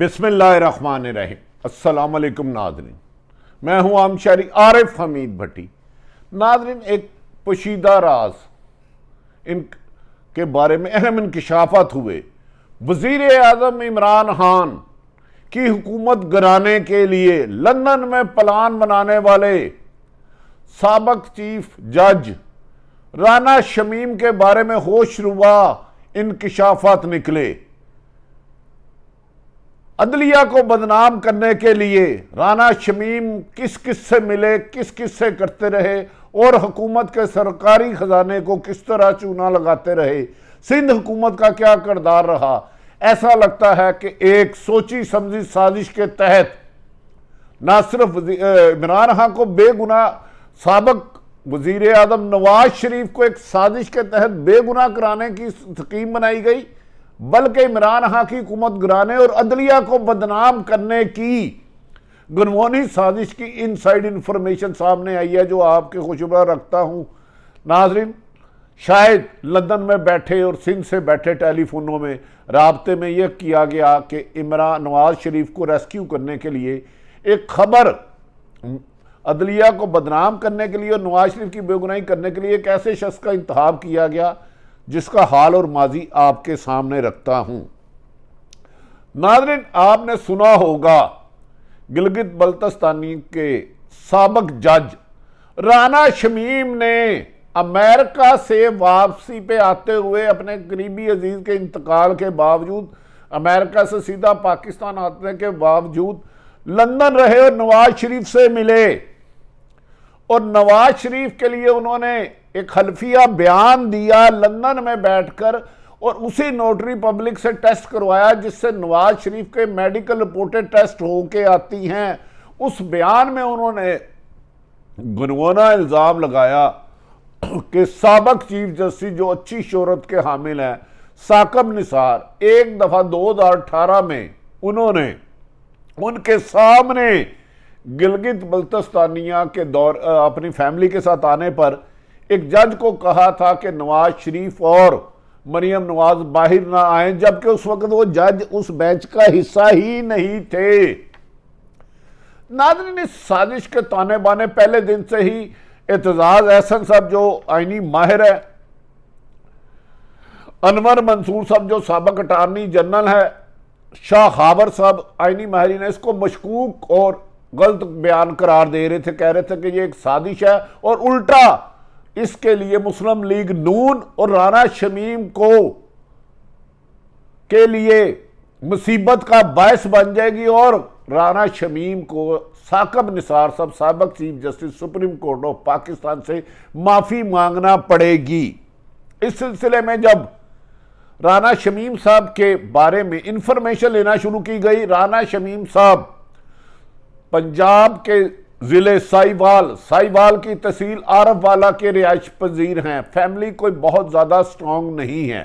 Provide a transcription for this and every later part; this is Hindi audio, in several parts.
बिस्मिल्लाहिर्रहमानिर्रहीम। अस्सलाम वालेकुम नाज़रीन, मैं हूं आमशरी आरिफ हमीद भट्टी। नाज़रीन, एक पोशीदा राज इनके बारे में अहम इंकशाफात हुए। वज़ीर आज़म इमरान खान की हुकूमत गिराने के लिए लंदन में प्लान बनाने वाले साबक चीफ जज राना शमीम के बारे में होशरुबा इंकशाफात निकले। अदलिया को बदनाम करने के लिए राना शमीम किस किस से मिले, किस किस से करते रहे और हुकूमत के सरकारी खजाने को किस तरह चूना लगाते रहे, सिंध हुकूमत का क्या किरदार रहा। ऐसा लगता है कि एक सोची समझी साजिश के तहत ना सिर्फ इमरान खान को बेगुनाह, साबक वजीर आजम नवाज शरीफ को एक साजिश के तहत बेगुनाह कराने की स्कीम बनाई गई, बल्कि इमरान खान की हुकूमत गिराने और अदलिया को बदनाम करने की गुनवानी साजिश की इनसाइड इंफॉर्मेशन सामने आई है, जो आपके खुशबरा रखता हूं। नाजरीन, शायद लंदन में बैठे और सिंध से बैठे टेलीफोनों में राब्ते में यह किया गया कि इमरान नवाज शरीफ को रेस्क्यू करने के लिए एक खबर, अदलिया को बदनाम करने के लिए और नवाज शरीफ की बेगुनाही करने के लिए एक ऐसे शख्स का इंतखाब किया गया जिसका हाल और माजी आपके सामने रखता हूं। नाज़रीन, आपने सुना होगा गिलगित बल्तिस्तानी के साबक जज राना शमीम ने अमेरिका से वापसी पे आते हुए अपने करीबी अजीज के इंतकाल के बावजूद, अमेरिका से सीधा पाकिस्तान आने के बावजूद लंदन रहे और नवाज शरीफ से मिले और नवाज शरीफ के लिए उन्होंने एक हल्फिया बयान दिया लंदन में बैठकर और उसी नोटरी पब्लिक से टेस्ट करवाया जिससे नवाज शरीफ के मेडिकल रिपोर्टें टेस्ट होके आती हैं। उस बयान में उन्होंने गुनवाना इल्ज़ाम लगाया कि साबक चीफ जस्टिस जो अच्छी शोहरत के हामिल हैं साकब निसार, एक दफ़ा 2018 में उन्होंने उनके सामने गिलगित बल्तिस्तानिया के दौर अपनी फैमिली के साथ आने पर एक जज को कहा था कि नवाज शरीफ और मरियम नवाज बाहर ना आए, जबकि उस वक्त वो जज उस बेंच का हिस्सा ही नहीं थे। नाज़रीन, इस साजिश के ताने बाने पहले दिन से ही एतजाज एहसन साहब जो आईनी माहिर है, अनवर मंसूर साहब जो साबक अटार्नी जनरल है, शाह खावर साहब आईनी माहिरीन, इसको मशकूक और गलत बयान करार दे रहे थे, कह रहे थे कि ये एक साजिश है और उल्टा इसके लिए मुस्लिम लीग नून और राना शमीम को के लिए मुसीबत का बायस बन जाएगी और राना शमीम को साकब निसार साहब साबक chief justice supreme court of Pakistan से माफी मांगना पड़ेगी। इस सिलसिले में जब राना शमीम साहब के बारे में इंफॉर्मेशन लेना शुरू की गई, राना शमीम साहब पंजाब के जिले साहिवाल की तहसील आरफवाला के रिहायश पजीर हैं। फैमिली कोई बहुत ज़्यादा स्ट्रांग नहीं है।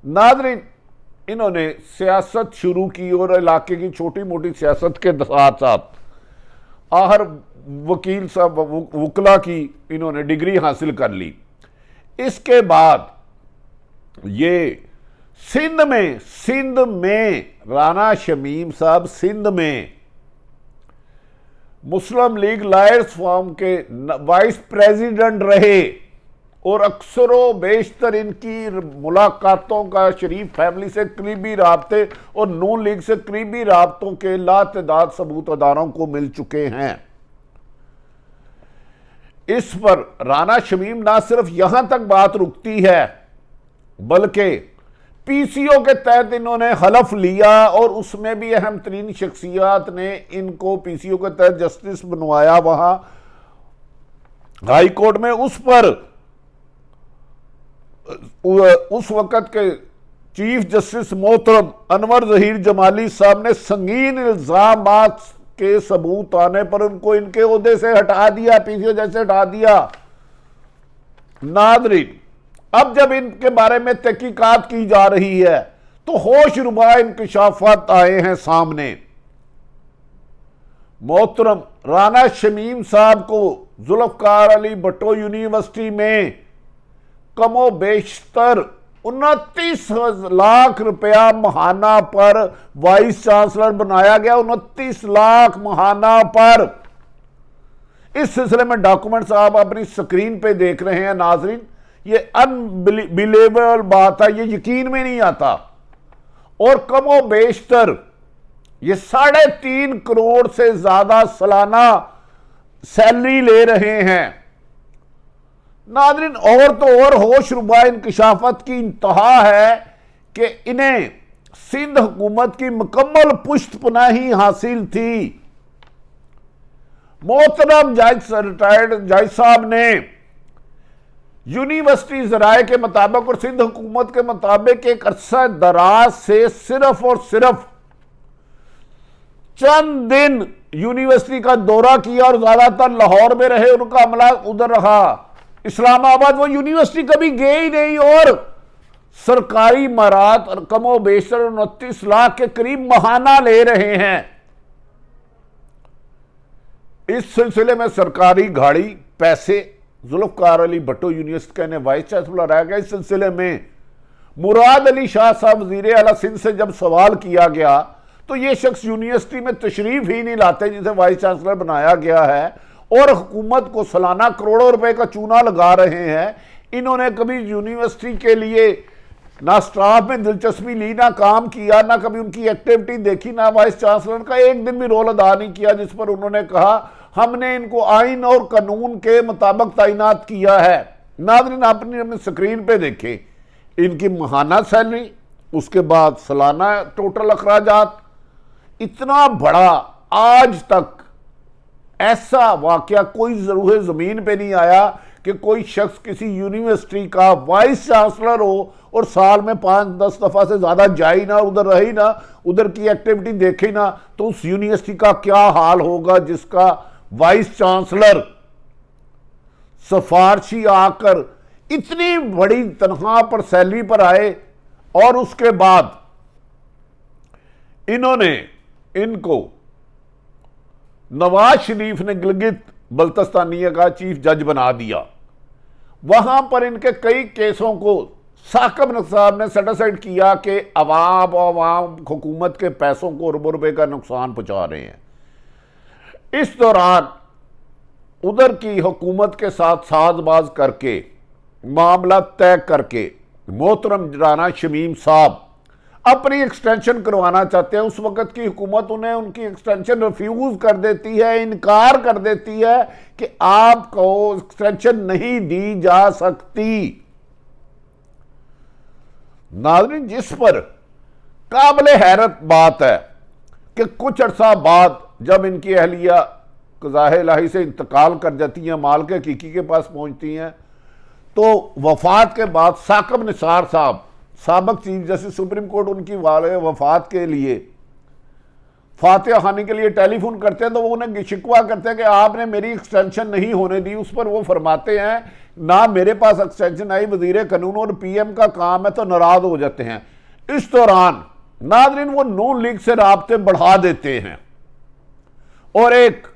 नाज़रीन, इन्होंने सियासत शुरू की और इलाके की छोटी मोटी सियासत के साथ साथ आहर वकील साहब वकला की इन्होंने डिग्री हासिल कर ली। इसके बाद ये सिंध में राना शमीम साहब सिंध में मुस्लिम लीग लायर्स फॉर्म के वाइस प्रेसिडेंट रहे और अक्सरों बेशतर इनकी मुलाकातों का शरीफ फैमिली से करीबी राब्ते और नून लीग से करीबी राब्तों के लातदाद सबूत अदारों को मिल चुके हैं। इस पर राना शमीम ना सिर्फ यहां तक बात रुकती है बल्कि पीसीओ के तहत इन्होंने हलफ लिया और उसमें भी अहम तरीन शख्सियात ने इनको पीसीओ के तहत जस्टिस बनवाया वहां हाई कोर्ट में। उस पर उस वक्त के चीफ जस्टिस मोहतरम अनवर जहीर जमाली साहब ने संगीन इल्जाम के सबूत आने पर उनको इनके ओहदे से हटा दिया, पीसीओ जैसे हटा दिया। नाज़रीन, अब जब इनके बारे में तहकीकात की जा रही है तो होशरुबा इंकशाफात आए हैं सामने। मोहतरम राना शमीम साहब को जुल्फकार अली भुट्टो यूनिवर्सिटी में कमो बेशतर 29 लाख रुपया महाना पर वाइस चांसलर बनाया गया, 29 लाख महाना पर। इस सिलसिले में डॉक्यूमेंट्स आप अपनी स्क्रीन पे देख रहे हैं नाजरीन। ये अनबिलीवेबल बात है, ये यकीन में नहीं आता। और कमो बेशतर ये 3.5 करोड़ से ज्यादा सालाना सैलरी ले रहे हैं नाजरीन। और तो और होश रुबा इंकशाफत की इंतहा है कि इन्हें सिंध हुकूमत की मुकम्मल पुष्टपनाही हासिल थी। मोहतरम जज रिटायर्ड जज साहब ने यूनिवर्सिटी जराए के मुताबिक और सिंध हुकूमत के मुताबिक एक अरसा दराज से सिर्फ और सिर्फ चंद दिन यूनिवर्सिटी का दौरा किया और ज्यादातर लाहौर में रहे, उनका अमला उधर रहा। इस्लामाबाद वो यूनिवर्सिटी कभी गए ही नहीं। और सरकारी इमारात और कमो बेशतर 29 लाख के करीब महाना ले रहे हैं। इस सिलसिले में सरकारी गाड़ी पैसे जुल्फकार अली भट्टो यूनिवर्सिटी का वाइस चांसलर रह गया। इस सिलसिले में मुराद अली शाह साहब वजीर आला सिंध से जब सवाल किया गया तो ये शख्स यूनिवर्सिटी में तशरीफ ही नहीं लाते जिसे वाइस चांसलर बनाया गया है, और हुकूमत को सालाना करोड़ों रुपए का चूना लगा रहे हैं। इन्होंने कभी यूनिवर्सिटी के लिए ना स्टाफ में दिलचस्पी ली, ना काम किया, ना कभी उनकी एक्टिविटी देखी, ना वाइस चांसलर का एक दिन भी रोल अदा नहीं किया जिस पर उन्होंने कहा हमने इनको आइन और कानून के मुताबिक तैनात किया है। नाज़रीन अपनी अपनी स्क्रीन पे देखें इनकी महाना सैलरी, उसके बाद सालाना टोटल अखराजात। इतना बड़ा आज तक ऐसा वाकया कोई जरूर जमीन पे नहीं आया कि कोई शख्स किसी यूनिवर्सिटी का वाइस चांसलर हो और साल में 5-10 दफा से ज्यादा जाए ना, उधर रही ना, उधर की एक्टिविटी देखे ना, तो उस यूनिवर्सिटी का क्या हाल होगा जिसका वाइस चांसलर सिफारशी आकर इतनी बड़ी तनख्वाह पर सैलरी पर आए और उसके बाद इनको नवाज शरीफ ने गिलगित बल्तिस्तानिया का चीफ जज बना दिया। वहां पर इनके कई केसों को साकिब साहब ने सेटिस्फाइड किया कि अवाम हुकूमत के पैसों को अरबों रुपए का नुकसान पहुंचा रहे हैं। इस दौरान उधर की हुकूमत के साथ साजबाज करके मामला तय करके मोहतरम राना शमीम साहब अपनी एक्सटेंशन करवाना चाहते हैं। उस वक्त की हुकूमत उन्हें उनकी एक्सटेंशन रिफ्यूज कर देती है, इनकार कर देती है कि आपको एक्सटेंशन नहीं दी जा सकती। नाज़रीन जिस पर काबिल हैरत बात है कि कुछ अरसा बाद जब इनकी अहलिया क़ज़ाए इलाही से इंतकाल कर जाती हैं, माल के हकीकी के पास पहुंचती हैं, तो वफात के बाद साकिब निसार साहब साबक चीफ जस्टिस सुप्रीम कोर्ट उनकी वाले वफात के लिए फातिहा खानी के लिए टेलीफोन करते हैं तो वो उन्हें शिकवा करते हैं कि आपने मेरी एक्सटेंशन नहीं होने दी। उस पर वो फरमाते हैं ना मेरे पास एक्सटेंशन आई, वजीर कानून और पीएम का काम है, तो नाराज हो जाते हैं। इस दौरान नाज़रीन वो नून लीग से राब्ते बढ़ा देते हैं और एक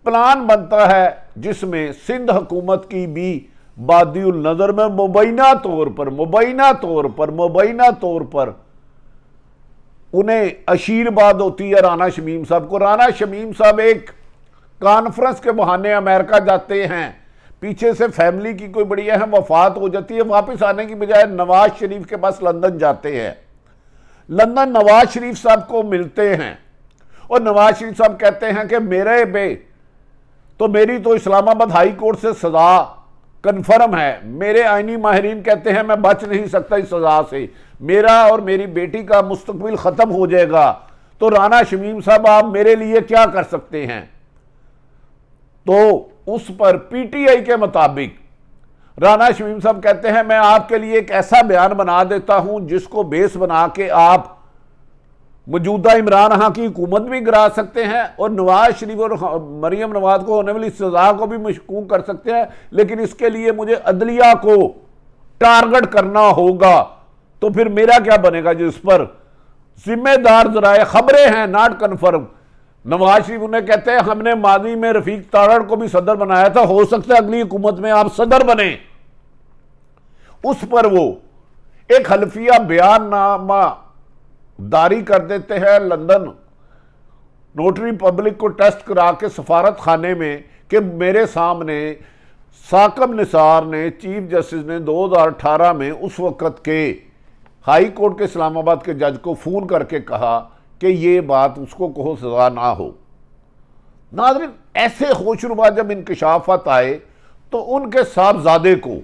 प्लान बनता है जिसमें सिंध हुकूमत की भी बादियुल नजर में मुबैना तौर पर उन्हें आशीर्वाद होती है राना शमीम साहब को। राना शमीम साहब एक कॉन्फ्रेंस के बहाने अमेरिका जाते हैं, पीछे से फैमिली की कोई बड़ी अहम वफात हो जाती है, वापस आने की बजाय नवाज शरीफ के पास लंदन जाते हैं। लंदन नवाज शरीफ साहब को मिलते हैं और नवाज शरीफ साहब कहते हैं कि मेरी तो इस्लामाबाद हाई कोर्ट से सजा कन्फर्म है, मेरे आईनी माहिरीन कहते हैं मैं बच नहीं सकता इस सजा से, मेरा और मेरी बेटी का मुस्तकबिल खत्म हो जाएगा, तो राना शमीम साहब आप मेरे लिए क्या कर सकते हैं। तो उस पर पीटीआई के मुताबिक राना शमीम साहब कहते हैं मैं आपके लिए एक ऐसा बयान बना देता हूं जिसको बेस बना के आप मौजूदा इमरान खान की हुकूमत भी गिरा सकते हैं और नवाज शरीफ और मरियम नवाज को होने वाली सजा को भी मशकूक कर सकते हैं, लेकिन इसके लिए मुझे अदलिया को टारगेट करना होगा। तो फिर मेरा क्या बनेगा जिस पर जिम्मेदार जराए खबरें हैं, नॉट कन्फर्म। नवाज शरीफ उन्हें कहते हैं हमने माजी में रफीक तारड़ को भी सदर बनाया था, हो सकता है अगली हुकूमत में आप सदर बने। उस पर वो एक हल्फिया बयाननामा जारी कर देते हैं लंदन नोटरी पब्लिक को टेस्ट करा के सफारत खाने में कि मेरे सामने साकब निसार ने चीफ जस्टिस ने 2018 में उस वक़्त के हाई कोर्ट के इस्लामाबाद के जज को फ़ोन करके कहा कि ये बात उसको कहो सज़ा ना हो। नाज़रीन, ऐसे होशरुबा जब इंकशाफात आए तो उनके साहबजादे को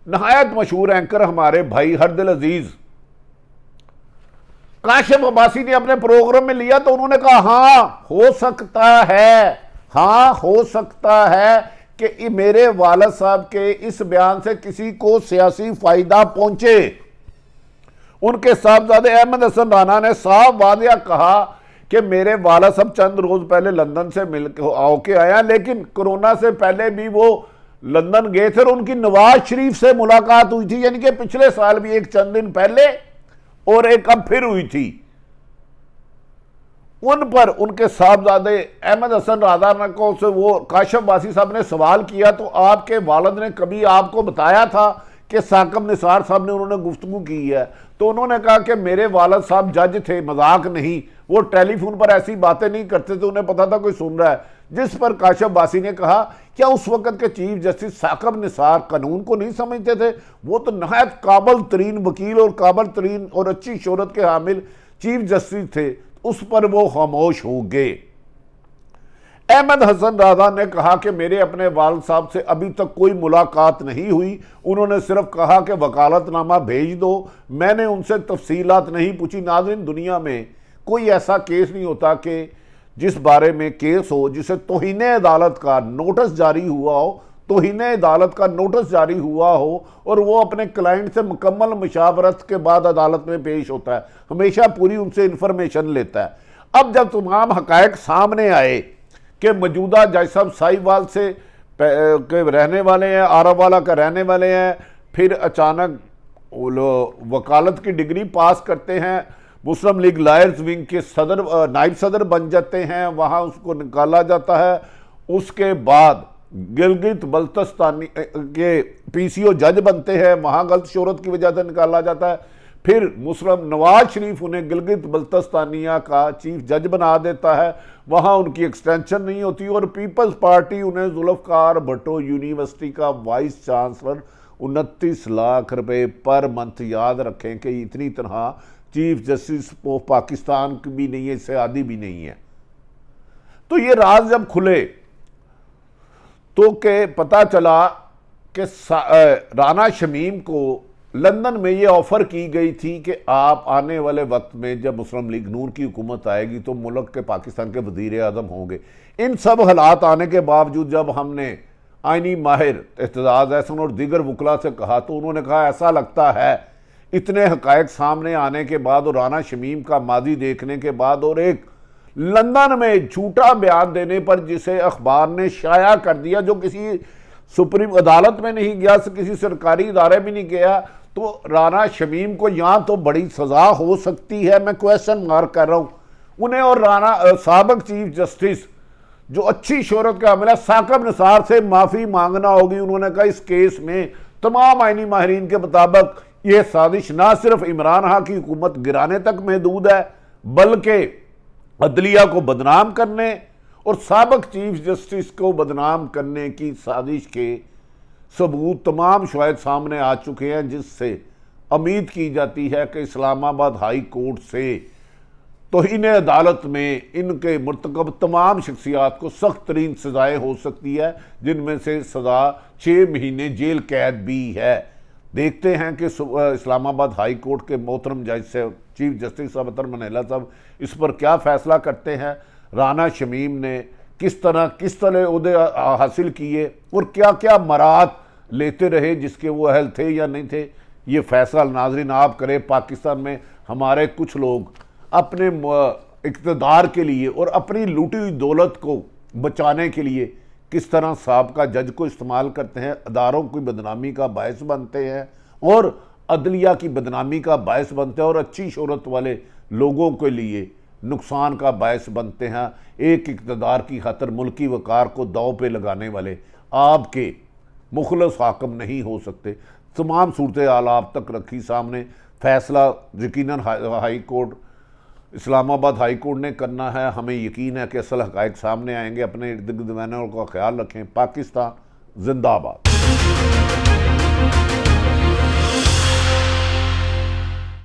नहायत मशहूर एंकर हमारे भाई हरदिल अजीज काशिफ अब्बासी ने अपने प्रोग्राम में लिया तो उन्होंने कहा हाँ हो सकता है कि मेरे वालिद साहब के इस बयान से किसी को सियासी फायदा पहुंचे। उनके साहबजादे अहमद हसन राना ने साफ वादिया कहा कि मेरे वालिद साहब चंद रोज पहले लंदन से मिल के आया, लेकिन कोरोना से पहले भी वो लंदन गए थे और उनकी नवाज शरीफ से मुलाकात हुई थी, यानी कि पिछले साल भी एक चंद दिन पहले और एक अब फिर हुई थी। उन पर उनके साहबजादे अहमद हसन राना को से वो काशिफ अब्बासी साहब ने सवाल किया तो आपके वालिद ने कभी आपको बताया था कि साकब निसार साहब ने उन्होंने गुफ्तगू की है? तो उन्होंने कहा कि मेरे वालिद साहब जज थे, मजाक नहीं, वो टेलीफोन पर ऐसी बातें नहीं करते थे, उन्हें पता था कोई सुन रहा है। जिस पर काशिफ अब्बासी ने कहा क्या उस वक्त के चीफ जस्टिस साकब निसार कानून को नहीं समझते थे? वो तो नहायत काबिल तरीन वकील और काबिल तरीन और अच्छी शोहरत के हामिल चीफ जस्टिस थे। उस पर वो खामोश हो गए। अहमद हसन राजा ने कहा कि मेरे अपने वालिद साहब से अभी तक कोई मुलाकात नहीं हुई, उन्होंने सिर्फ कहा कि वकालतनामा भेज दो, मैंने उनसे तफसीलात नहीं पूछी। नाज़रीन, दुनिया में कोई ऐसा केस नहीं होता कि जिस बारे में केस हो जिसे तौहीने अदालत का नोटिस जारी हुआ हो, तौहीने अदालत का नोटिस जारी हुआ हो और वो अपने क्लाइंट से मुकम्मल मुशावरत के बाद अदालत में पेश होता है, हमेशा पूरी उनसे इंफॉर्मेशन लेता है। अब जब तमाम हकायक सामने आए कि मौजूदा जज साहब साहिवाल से के रहने वाले हैं, आरावाला का रहने वाले हैं, फिर अचानक वकालत की डिग्री पास करते हैं, मुस्लिम लीग लॉयर्स विंग के सदर नायब सदर बन जाते हैं, वहाँ उसको निकाला जाता है। उसके बाद गिलगित बल्तिस्तानी के पीसीओ जज बनते हैं, वहाँ गलत शोहरत की वजह से निकाला जाता है। फिर मुस्लिम नवाज शरीफ उन्हें गिलगित बल्तिस्तानिया का चीफ जज बना देता है, वहाँ उनकी एक्सटेंशन नहीं होती और पीपल्स पार्टी उन्हें जुल्फ़िकार भुट्टो यूनिवर्सिटी का वाइस चांसलर 29 लाख रुपए पर मंथ, याद रखें कि इतनी तनख्वाह चीफ जस्टिस ऑफ पाकिस्तान की भी नहीं है, इससे आधी भी नहीं है। तो ये राज जब खुले तो के पता चला कि राना शमीम को लंदन में ये ऑफर की गई थी कि आप आने वाले वक्त में जब मुस्लिम लीग नून की हुकूमत आएगी तो मुल्क के पाकिस्तान के वज़ीर आज़म होंगे। इन सब हालात आने के बावजूद जब हमने आइनी माहिर एहतजाज एहसन और दीगर वकला से कहा तो उन्होंने कहा ऐसा लगता है इतने हकायक सामने आने के बाद और राना शमीम का माजी देखने के बाद और एक लंदन में झूठा बयान देने पर जिसे अखबार ने शाया कर दिया, जो किसी सुप्रीम अदालत में नहीं गया, किसी सरकारी इदारे में नहीं गया, तो राना शमीम को यहाँ तो बड़ी सज़ा हो सकती है, मैं क्वेश्चन मार्क कर रहा हूँ उन्हें। और राना साबिक चीफ जस्टिस जो अच्छी शोहरत का हमला साकब निसार से माफ़ी मांगना होगी। उन्होंने कहा इस केस में तमाम आइनी माहिरीन के मुताबिक ये साजिश ना सिर्फ इमरान खान की हुकूमत गिराने तक महदूद है बल्कि अदलिया को बदनाम करने और साबिक चीफ जस्टिस को बदनाम करने की साजिश के सबूत तमाम शवाहिद सामने आ चुके हैं, जिससे उम्मीद की जाती है कि इस्लामाबाद हाई कोर्ट से तौहीने अदालत में इनके मुर्तकब तमाम शख्सियात को सख्त तरीन सजाएँ हो सकती है, जिनमें से सज़ा 6 महीने जेल कैद भी है। देखते हैं कि इस्लामाबाद हाई कोर्ट के मोहतरम जज से चीफ जस्टिस अतर मनीला साहब इस पर क्या फ़ैसला करते हैं। राना शमीम ने किस तरह उहदे हासिल किए और क्या क्या मराहत लेते रहे जिसके वो अहल थे या नहीं थे, ये फैसला नाजरीन आप करें। पाकिस्तान में हमारे कुछ लोग अपने इक़्तिदार के लिए और अपनी लूटी हुई दौलत को बचाने के लिए किस तरह साबका जज को इस्तेमाल करते हैं, अदारों की बदनामी का बायस बनते हैं और अदलिया की बदनामी का बायस बनते हैं और अच्छी शोहरत वाले लोगों के लिए नुकसान का बायस बनते हैं। एक इक़्तिदार की खातिर मुल्की वकार को दाव पे लगाने वाले आपके मुखलस हाकम नहीं हो सकते। तमाम सूरत हाल आप तक रखी सामने। फैसला यकीनन high court, Islamabad high court ने करना है। हमें यकीन है कि असल हक़ाइक़ सामने आएंगे। अपने इर्द गिर्द रहने का ख्याल रखें। पाकिस्तान जिंदाबाद।